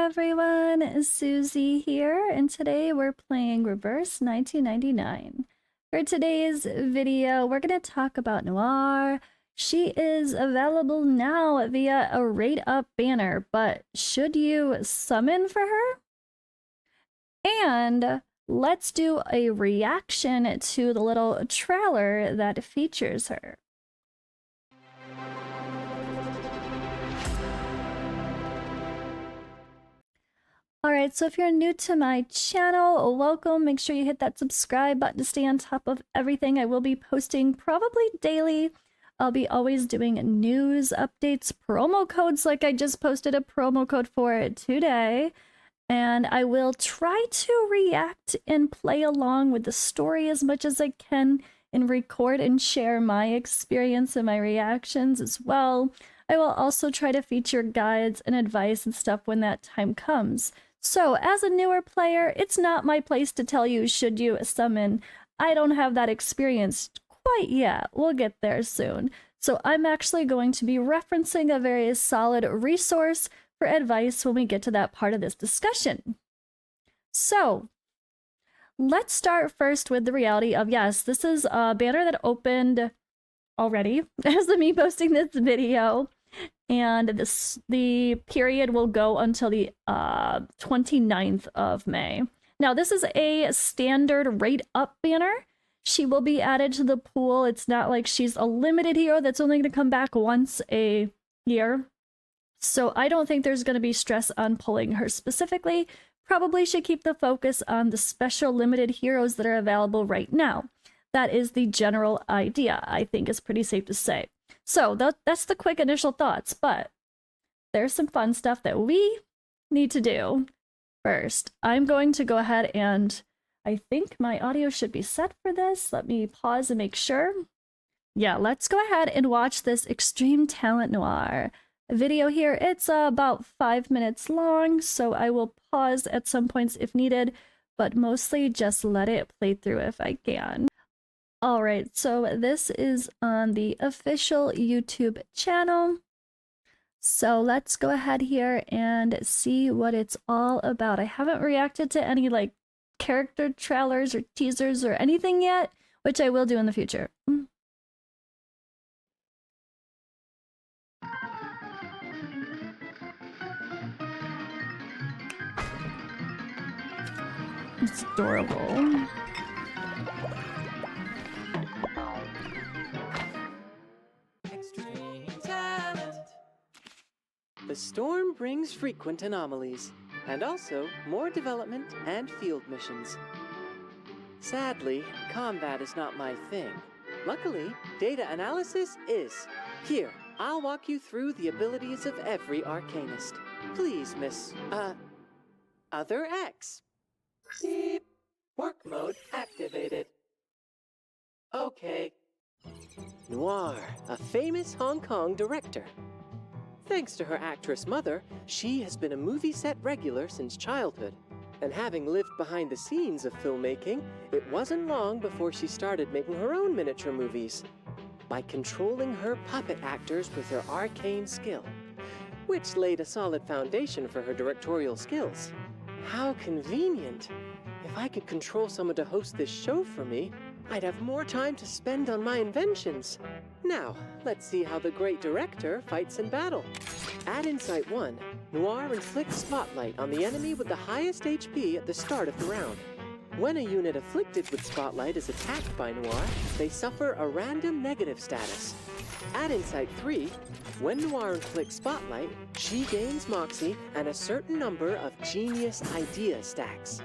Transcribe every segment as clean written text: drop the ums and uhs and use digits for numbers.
everyone, Suzi here, and today we're playing Reverse 1999. For today's video, we're going to talk about Noire. She is available now via a rate up banner, but should you summon for her? And let's do a reaction to the little trailer that features her. Alright, so if you're new to my channel, welcome. Make sure you hit that subscribe button to stay on top of everything. I will be posting probably daily. I'll be always doing news updates, promo codes, like I just posted a promo code for it today. And I will try to react and play along with the story as much as I can and record and share my experience and my reactions as well. I will also try to feature guides and advice and stuff when that time comes. So, as a newer player, it's not my place to tell you should you summon. I don't have that experience quite yet. We'll get there soon. So I'm actually going to be referencing a very solid resource for advice when we get to that part of this discussion. So, let's start first with the reality of, yes, this is a banner that opened already as of me posting this video. And the period will go until the 29th of May. Now, this is a standard rate up banner. She will be added to the pool. It's not like she's a limited hero that's only going to come back once a year. So I don't think there's going to be stress on pulling her specifically. Probably should keep the focus on the special limited heroes that are available right now. That is the general idea, I think is pretty safe to say. So that's the quick initial thoughts, but there's some fun stuff that we need to do first. I'm going to go ahead and I think my audio should be set for this. Let me pause and make sure. Yeah, let's go ahead and watch this Xtreme Talent Noire video here. It's about 5 minutes long, so I will pause at some points if needed, but mostly just let it play through if I can. Alright, so this is on the official YouTube channel. So let's go ahead here and see what it's all about. I haven't reacted to any like character trailers or teasers or anything yet, which I will do in the future. It's adorable. Xtreme Talent. The storm brings frequent anomalies, and also more development and field missions. Sadly, combat is not my thing. Luckily, data analysis is. Here, I'll walk you through the abilities of every arcanist. Please, Miss, Other X. Beep. Work mode activated. Okay. Noire, a famous Hong Kong director. Thanks to her actress mother, she has been a movie set regular since childhood. And having lived behind the scenes of filmmaking, it wasn't long before she started making her own miniature movies. By controlling her puppet actors with her arcane skill, which laid a solid foundation for her directorial skills. How convenient! If I could control someone to host this show for me, I'd have more time to spend on my inventions. Now, let's see how the great director fights in battle. At Insight 1, Noire inflicts Spotlight on the enemy with the highest HP at the start of the round. When a unit afflicted with Spotlight is attacked by Noire, they suffer a random negative status. At Insight 3, when Noire inflicts Spotlight, she gains Moxie and a certain number of Genius Idea stacks.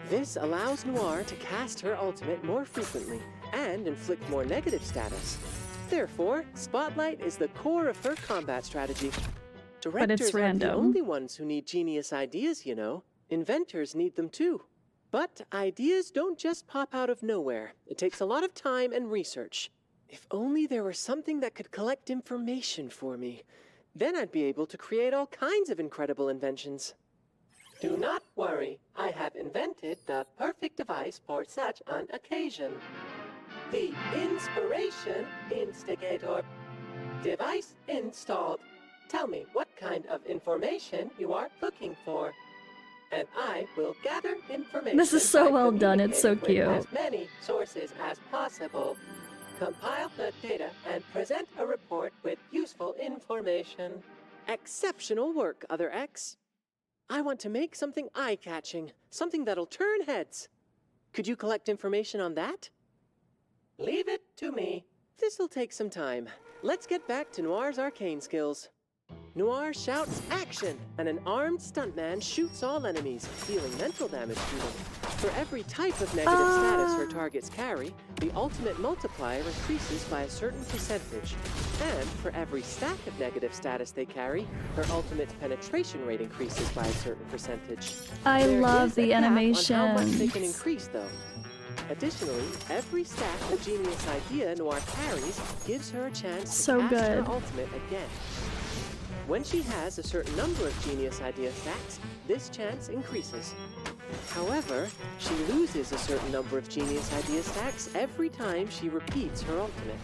This allows Noire to cast her ultimate more frequently and inflict more negative status. Therefore, Spotlight is the core of her combat strategy. Directors aren't the only ones who need genius ideas, you know. Inventors need them too. But ideas don't just pop out of nowhere. It takes a lot of time and research. If only there were something that could collect information for me. Then I'd be able to create all kinds of incredible inventions. Do not worry, I have invented the perfect device for such an occasion. The Inspiration Instigator. Device installed. Tell me what kind of information you are looking for. and I will gather information. This is so by well done, it's so communicating with cute. as many sources as possible. Compile the data and present a report with useful information. Exceptional work, Other X. I want to make something eye-catching, something that'll turn heads. Could you collect information on that? Leave it to me. This'll take some time. Let's get back to Noire's arcane skills. Noire shouts action, and an armed stuntman shoots all enemies, dealing mental damage to them. For every type of negative status her targets carry, the ultimate multiplier increases by a certain percentage. And for every stack of negative status they carry, her ultimate penetration rate increases by a certain percentage. I There love is a the cap on how much animations. they can increase, though. Additionally, every stack of Genius Idea Noire carries gives her a chance to So cast good. her ultimate again. When she has a certain number of Genius Idea stacks, this chance increases. However, she loses a certain number of Genius Idea stacks every time she repeats her ultimate.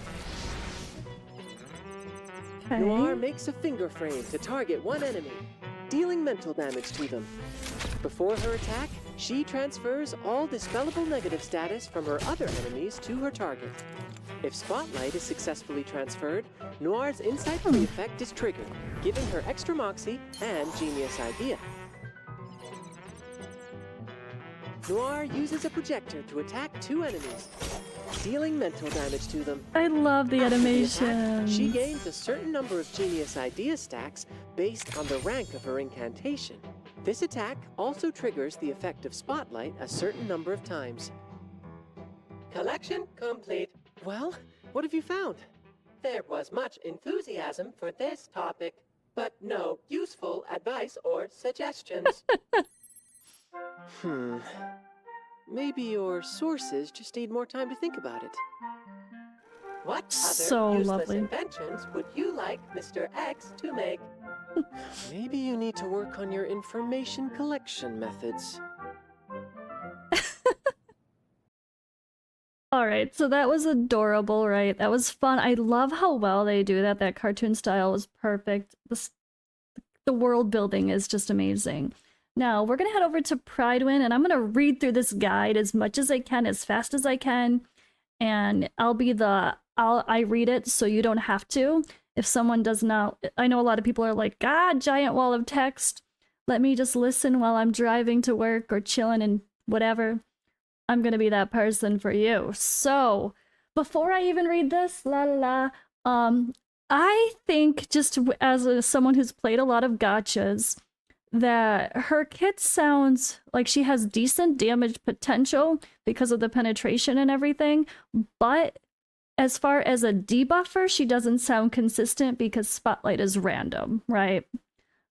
Noire makes a finger frame to target one enemy, dealing mental damage to them. Before her attack, she transfers all dispellable negative status from her other enemies to her target. If Spotlight is successfully transferred, Noire's Insight 3 effect is triggered, giving her extra Moxie and Genius Idea. Noire uses a projector to attack two enemies, dealing mental damage to them. I love the After the animation. attack, she gains a certain number of Genius Idea stacks based on the rank of her incantation. This attack also triggers the effect of Spotlight a certain number of times. Collection complete. Well, what have you found? There was much enthusiasm for this topic, but no useful advice or suggestions. Maybe your sources just need more time to think about it. What other So useless lovely. inventions would you like Mr. X to make? Maybe you need to work on your information collection methods. Alright, so that was adorable, right? That was fun. I love how well they do that. That cartoon style was perfect. The world building is just amazing. Now, we're gonna head over to Prydwen, and I'm gonna read through this guide as much as I can, as fast as I can, and I read it so you don't have to. If someone does not, I know a lot of people are like, God, giant wall of text. Let me just listen while I'm driving to work or chilling and whatever. I'm gonna be that person for you. So, before I even read this, I think just as someone who's played a lot of gachas, that her kit sounds like she has decent damage potential because of the penetration and everything, but as far as a debuffer, she doesn't sound consistent because Spotlight is random, right?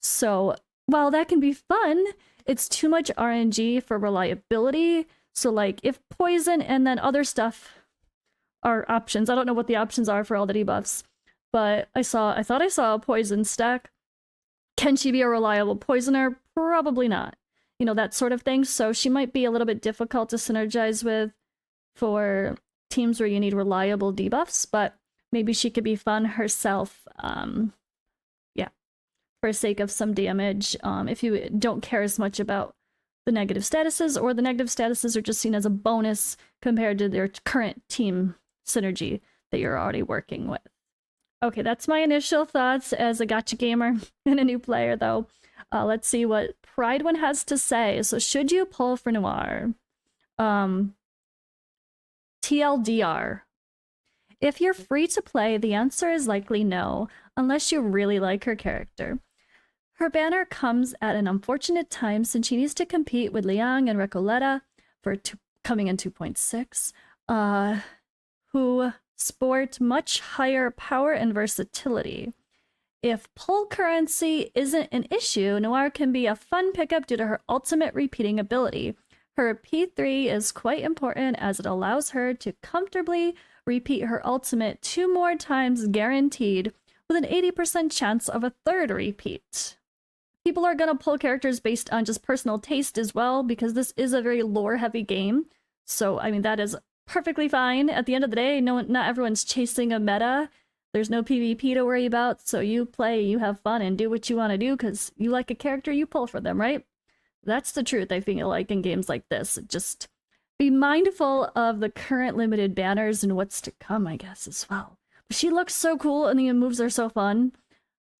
So, while that can be fun, it's too much RNG for reliability. So, like, if poison and then other stuff are options, I don't know what the options are for all the debuffs, but I thought I saw a poison stack. Can she be a reliable poisoner? Probably not. You know, that sort of thing. So she might be a little bit difficult to synergize with for teams where you need reliable debuffs, but maybe she could be fun herself. Yeah, for sake of some damage. If you don't care as much about the negative statuses, or the negative statuses are just seen as a bonus compared to their current team synergy that you're already working with. Okay, that's my initial thoughts as a gacha gamer and a new player, though. Let's see what Prydwen has to say. So, should you pull for Noire? TLDR. If you're free to play, the answer is likely no, unless you really like her character. Her banner comes at an unfortunate time since she needs to compete with Liang and Recoleta for coming in 2.6, who sport much higher power and versatility. If pull currency isn't an issue, Noire can be a fun pickup due to her ultimate repeating ability. Her P3 is quite important as it allows her to comfortably repeat her ultimate 2 more times guaranteed, with an 80% chance of a third repeat. People are going to pull characters based on just personal taste as well, because this is a very lore-heavy game. So, I mean, that is perfectly fine. At the end of the day, not everyone's chasing a meta. There's no PvP to worry about, so you play, you have fun, and do what you want to do, because you like a character, you pull for them, right? That's the truth, I feel like, in games like this. Just be mindful of the current limited banners and what's to come, I guess, as well. But she looks so cool and the moves are so fun.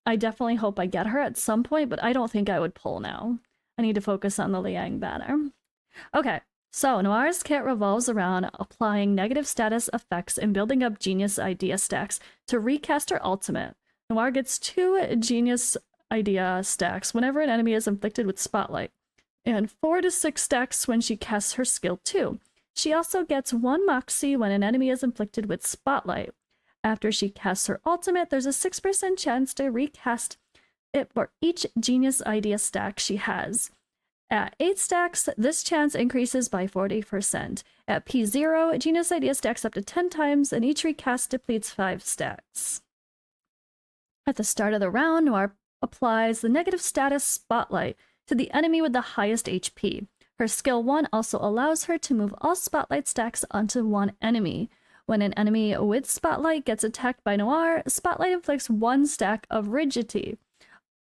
I definitely hope I get her at some point, but I don't think I would pull now. I need to focus on the Liang banner. Okay, so Noire's kit revolves around applying negative status effects and building up genius idea stacks to recast her ultimate. Noire gets 2 genius idea stacks whenever an enemy is inflicted with spotlight, and 4 to 6 stacks when she casts her skill 2. She also gets 1 moxie when an enemy is inflicted with spotlight. After she casts her ultimate, there's a 6% chance to recast it for each genius idea stack she has. At 8 stacks, this chance increases by 40%. At P0, genius idea stacks up to 10 times, and each recast depletes 5 stacks. At the start of the round, Noire applies the negative status spotlight to the enemy with the highest HP. Her skill 1 also allows her to move all spotlight stacks onto one enemy. When an enemy with spotlight gets attacked by Noire, spotlight inflicts 1 stack of rigidity,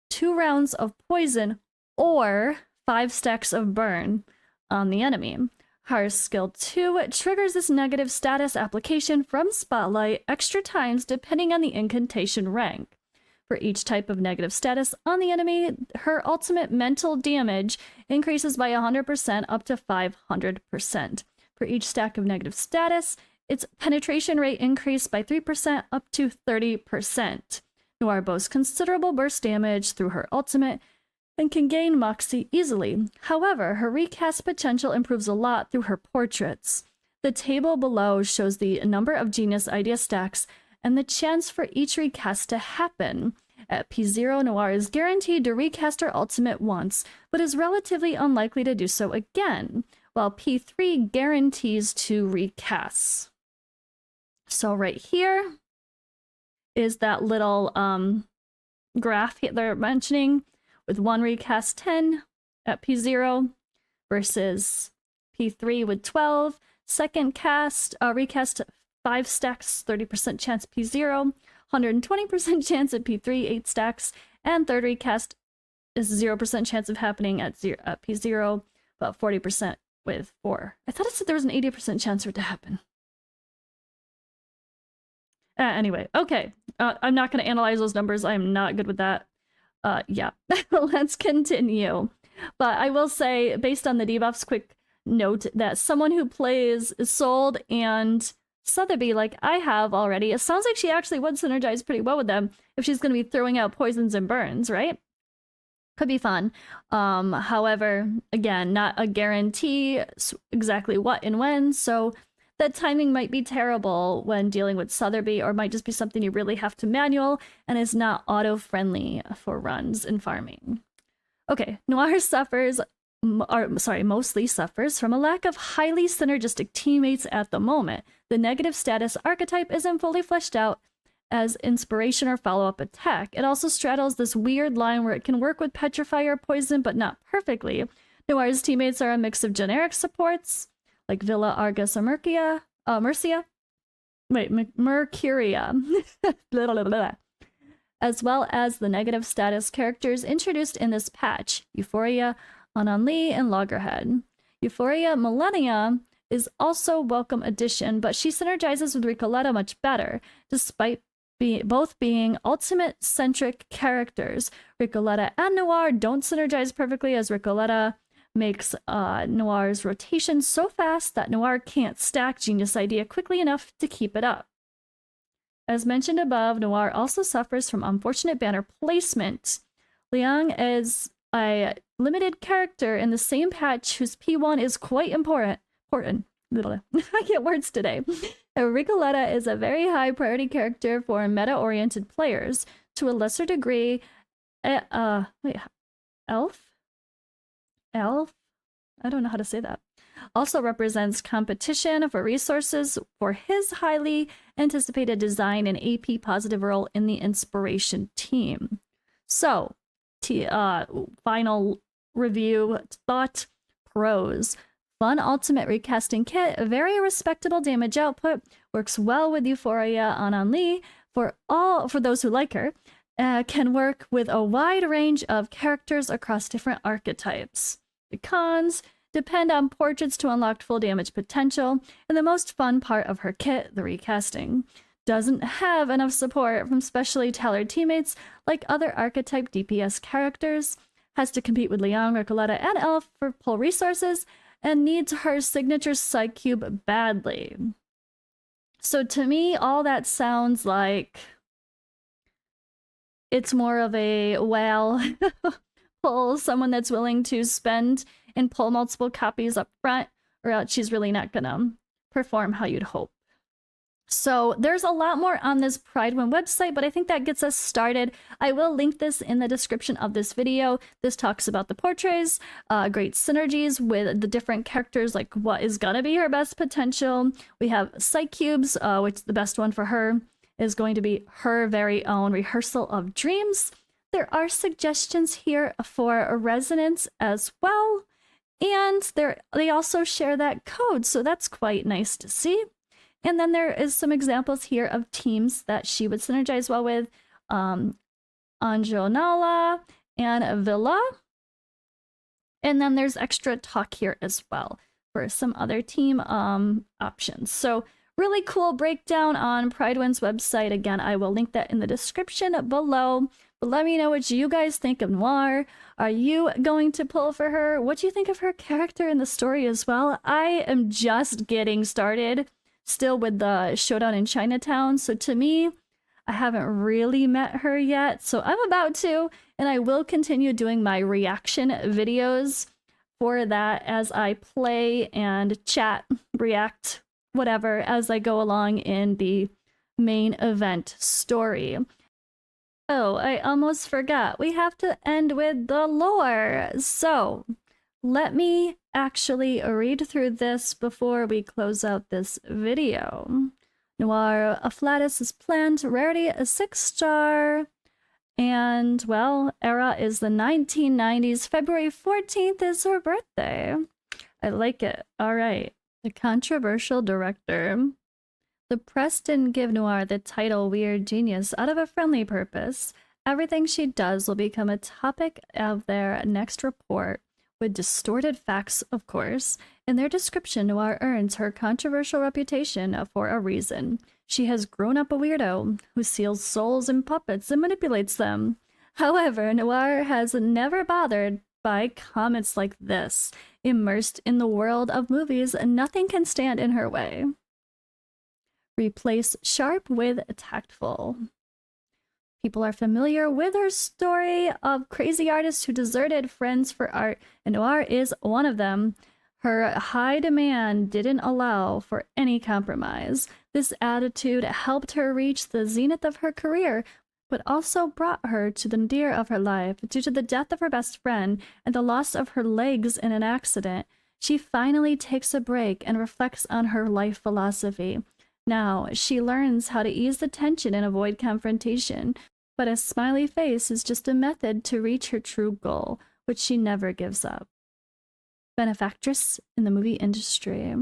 2 rounds of poison, or 5 stacks of burn on the enemy. Her skill 2 triggers this negative status application from spotlight extra times depending on the incantation rank. For each type of negative status on the enemy, her ultimate mental damage increases by 100% up to 500%. For each stack of negative status, its penetration rate increased by 3% up to 30%. Noire boasts considerable burst damage through her ultimate and can gain Moxie easily. However, her recast potential improves a lot through her portraits. The table below shows the number of genius idea stacks and the chance for each recast to happen. At P0, Noire is guaranteed to recast her ultimate once, but is relatively unlikely to do so again, while P3 guarantees to recast. So right here is that little graph they're mentioning, with 1 recast 10 at P0 versus P3 with 12. Second cast, recast 5 stacks, 30% chance P0, 120% chance at P3, 8 stacks, and third recast is 0% chance of happening at P0, but 40% with 4. I thought it said there was an 80% chance for it to happen. Anyway, okay. I'm not going to analyze those numbers. I am not good with that. Yeah, let's continue. But I will say, based on the debuffs, quick note that someone who plays Isolde and Sotheby, like I have already, it sounds like she actually would synergize pretty well with them if she's going to be throwing out poisons and burns, right? Could be fun. However, again, not a guarantee exactly what and when, so that timing might be terrible when dealing with Sotheby, or might just be something you really have to manual and is not auto-friendly for runs and farming. Okay, Noire mostly suffers from a lack of highly synergistic teammates at the moment. The negative status archetype isn't fully fleshed out as inspiration or follow-up attack. It also straddles this weird line where it can work with Petrify or Poison, but not perfectly. Noire's teammates are a mix of generic supports, like Villa, Argus, or Mercuria. As well as the negative status characters introduced in this patch, Euphoria, Ananli, and Loggerhead. Euphoria Millennia is also a welcome addition, but she synergizes with Ricoletta much better, despite both being ultimate-centric characters. Ricoletta and Noire don't synergize perfectly, as Ricoletta makes Noire's rotation so fast that Noire can't stack Genius Idea quickly enough to keep it up. As mentioned above, Noire also suffers from unfortunate banner placement. Liang is a limited character in the same patch whose P1 is quite important. I get words today. Ricoletta is a very high priority character for meta-oriented players. To a lesser degree, Elf? I don't know how to say that. Also represents competition for resources for his highly anticipated design and AP positive role in the inspiration team. So, final review thought: pros. Fun ultimate recasting kit, very respectable damage output, works well with Euphoria Ananli for those who like her, can work with a wide range of characters across different archetypes. The cons: depend on portraits to unlock full damage potential, and the most fun part of her kit, the recasting. Doesn't have enough support from specially tailored teammates like other archetype DPS characters, has to compete with Liang, Recoletta, and Elf for pull resources, and needs her signature Psych Cube badly. So to me, all that sounds like it's more of a whale pull, someone that's willing to spend and pull multiple copies up front, or else she's really not gonna perform how you'd hope. So there's a lot more on this Prydwen website, but I think that gets us started. I will link this in the description of this video. This talks about the portraits, great synergies with the different characters, like what is gonna be her best potential. We have Psych Cubes, which the best one for her is going to be her very own Rehearsal of Dreams. There are suggestions here for resonance as well, and they also share that code, so that's quite nice to see. And then there is some examples here of teams that she would synergize well with, Anjonala and Villa. And then there's extra talk here as well for some other team options. So really cool breakdown on Prydwen's website. Again, I will link that in the description below. But let me know what you guys think of Noire. Are you going to pull for her? What do you think of her character in the story as well? I am just getting started still with the showdown in Chinatown. So to me, I haven't really met her yet. So I'm about to, and I will continue doing my reaction videos for that as I play and chat, react, whatever, as I go along in the main event story. Oh, I almost forgot. We have to end with the lore. So let me actually read through this before we close out this video. Noire Afflatus is planned, rarity a 6-star, and well, era is the 1990s. February 14th is her birthday. I like it. All right. The controversial director. The press didn't give Noire the title Weird Genius out of a friendly purpose. Everything she does will become a topic of their next report, with distorted facts, of course. In their description, Noire earns her controversial reputation for a reason. She has grown up a weirdo who seals souls in puppets and manipulates them. However, Noire has never bothered by comments like this. Immersed in the world of movies, nothing can stand in her way. Replace sharp with tactful. People are familiar with her story of crazy artists who deserted friends for art, and Noire is one of them. Her high demand didn't allow for any compromise. This attitude helped her reach the zenith of her career, but also brought her to the nadir of her life. Due to the death of her best friend and the loss of her legs in an accident, she finally takes a break and reflects on her life philosophy. Now, she learns how to ease the tension and avoid confrontation, but a smiley face is just a method to reach her true goal, which she never gives up. Benefactress in the movie industry.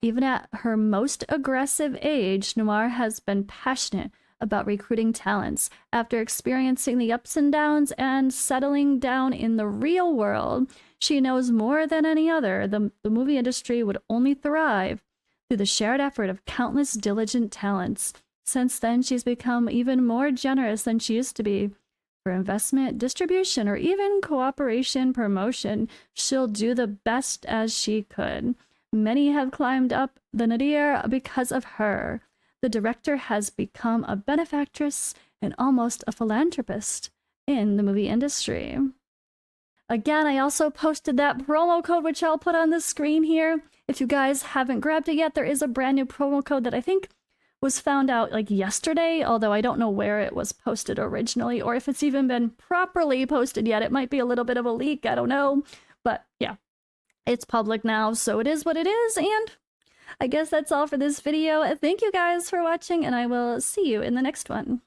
Even at her most aggressive age, Noire has been passionate about recruiting talents. After experiencing the ups and downs and settling down in the real world, she knows more than any other the movie industry would only thrive through the shared effort of countless diligent talents. Since then, she's become even more generous than she used to be. For investment, distribution, or even cooperation promotion, she'll do the best as she could. Many have climbed up the nadir because of her. The director has become a benefactress and almost a philanthropist in the movie industry. Again, I also posted that promo code, which I'll put on the screen here. If you guys haven't grabbed it yet, there is a brand new promo code that I think was found out like yesterday, although I don't know where it was posted originally or if it's even been properly posted yet. It might be a little bit of a leak, I don't know. But yeah, it's public now, so it is what it is. And I guess that's all for this video. Thank you guys for watching, and I will see you in the next one.